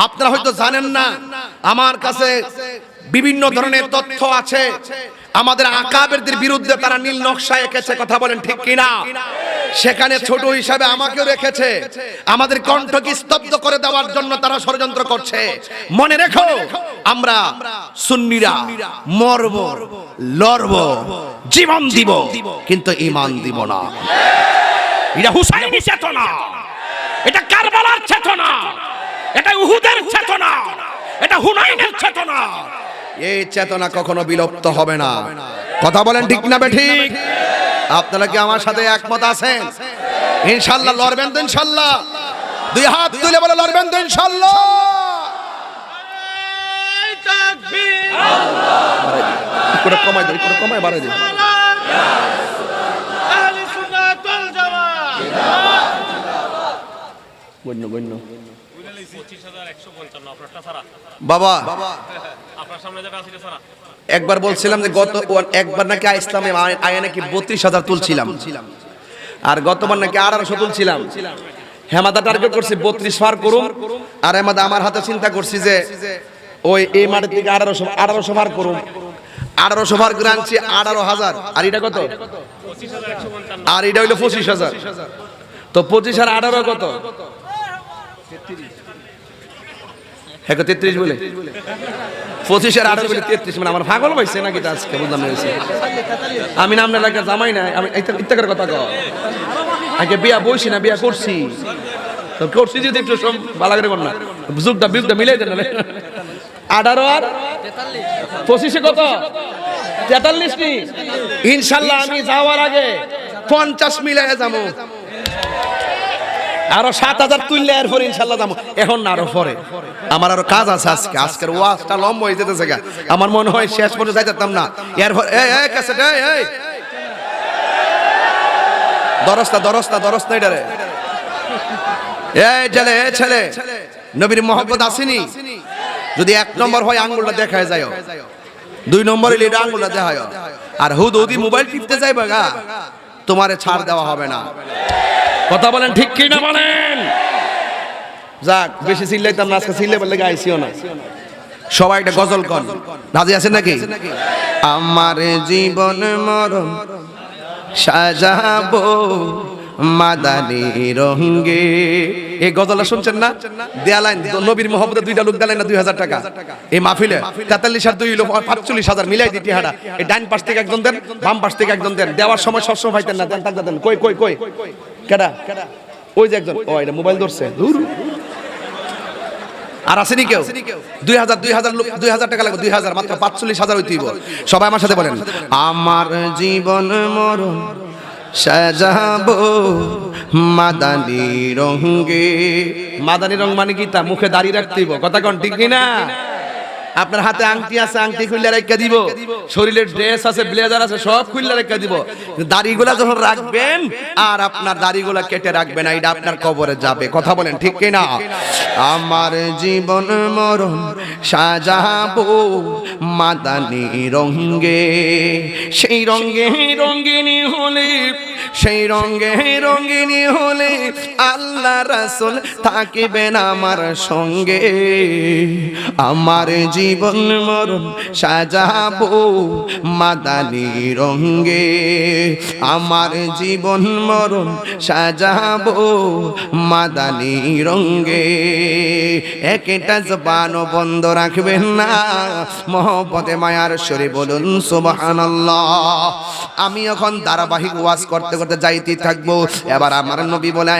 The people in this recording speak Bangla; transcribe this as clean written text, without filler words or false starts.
আপনারা হয়তো জানেন না, আমার কাছে বিভিন্ন ধরনের তথ্য আছে। আমাদের আকাবেরদের বিরুদ্ধে তারা নীল নকশা এঁকেছে, কথা বলেন ঠিক কিনা? সেখানে ছোট হিসাবে আমাকেও রেখেছে। আমাদের কণ্ঠকে স্তব্ধ করে দেওয়ার জন্য তারা ষড়যন্ত্র করছে। মনে রেখো, আমরা সুন্নিরা মরব, লড়ব, জীবন দিব, কিন্তু ঈমান দিব না। এটা হুসাইনি চেতনা, এটা কারবালার চেতনা, এটা উহুদের চেতনা, এটা হুনাইনের চেতনা। এই চেতনা কখনো বিলুপ্ত হবে না। কথা বলেন ঠিক না বেঠিক? আপনারা কি আমার সাথে একমত আছেন? ইনশাআল্লাহ লড়বেন তো? ইনশাআল্লাহ দুই হাত তুলে বলে লড়বেন তো? ইনশাআল্লাহ। তাকবীর! আল্লাহু আকবার! কমাই দাও, একটু কমাই বাড়াই দাও। আহলে সুন্নাত ওয়াল জামাত জিন্দাবাদ। গণ্য 25155 আপনারটা ছাড়া বাবা আপনার সামনে যেটা আছে ছাড়া। একবার বলছিলাম যে গত একবার নাকি ইসলামে আয়া নাকি 32000 তুলছিলাম, আর গতবার নাকি 1800 তুলছিলাম। হেমাদা টার্গেট করছি 32 পার করুম, আর হেমাদা আমার হাতে চিন্তা করছি যে ওই এই মাঠের থেকে 1800 পার করুম। 1800 পার করে আনছি 18000, আর এটা কত? 25155, আর এটা হইলো 25000। তো 25 আর 18 কত? 33 বলে 25 আর 18 বলে 33, মানে আমার পাগল হইছে নাকি? আজকে বুঝলাম না হইছে। আমি নাম না লাগা জামাই না, আমি ইত্তেকার কথা কও। আগে বিয়া বইছি না, বিয়া করছি তো করছি যদি একটু ভালো করে বল না, যুগটা বিগটা মিলাই দেন না। 18 আর 25 কত? 43 নি। ইনশাআল্লাহ আমি যাওয়ার আগে 50 মিলাই যাবো, আরো 7000 তুললে এরপর ইনশাআল্লাহ যাবো। এখন না, আরো পরে। আমার আরো কাজ আছে আজকে। আজকের ওয়াজটা লম্বা হয়ে যেতেছে, আমার মনে হয় শেষ পর্যন্ত যাইতাম না। এরপর এই ক্যাসেট এই দরস্তা এটারে। এই ছেলে নবীর মোহাম্মদ আসেনি? যদি 1 নম্বর হয় আঙ্গুলটা দেখায় যায়, 2 নম্বর হইলে এটা আঙ্গুলটা দেখায়, আর হুদি মোবাইল টিপতে যাইবা গা, তোমারে ছাড় দেওয়া হবে না। কথা বলেন ঠিক কি না বলেন? যাক, বেশি চিল্লাইতাম না, আজকে চিল্লাই বললে গাইছিও না। সবাই একটা গজল কন, রাজি আছেন নাকি? আমার জীবন মরণ সাজাবো মাদানী রঙে। এই গজলটা শুনছেন না? দেয়ালাইন নবীর মোহাম্মদের 2টা লোক দেয়ালাইন না 2000 টাকা এই মাহফিলে। 43 আর 2 হলো 45,000 মিলাই দিতে হাডা। এই ডান পাশ থেকে একজন দেন, বাম পাশ থেকে একজন দেন। দেওয়ার সময় সবসময় পাইতেন না, দেন টাকা দেন। কই কেডা? ওই যে একজন। ও এটা মোবাইল ধরছে। আর আসেনি কেউ? 2000 টাকা লাগবে, 2000 মাত্র 45,000 হইতেইব। সবাই আমার সাথে বলেন, আমার জীবন মরণ সাজাবো মাদানী রঙে। মাদানী রং মানে কি? তা মুখে দাড়ি রাখতেইব। কথা কোন ঠিক কিনা? আপনার হাতে আংটি আছে, আংটি খুললে রেখে দিব। শরীরের ড্রেস আছে, ব্লেজার আছে, সব খুললে রেখে দিব। দাড়িগুলা যখন রাখবেন, আর আপনার দাড়িগুলা কেটে রাখবেন না, এটা আপনার কবরে যাবে। কথা বলেন ঠিক কিনা? আমার জীবন মরণ সাজাবো মাদানী রঙে, সেই রঙে রঙিনী হলে, সেই রঙে রঙিনী হলে আল্লাহ রাসূল থাকিবেন আমার সঙ্গে। আমার জীবন মরণ সাজাবো মাদানী রঙে, আমার জীবন মরণ সাজাবো মাদানী রঙে। একটা জবান বন্ধ রাখবেন না, মহব্বতে মায়ার সুরে বলুন সুবহানাল্লাহ। আমি এখন ধারাবাহিক ওয়াজ করতে করতে যাইতে থাকবো। এবার আমার নবী বলে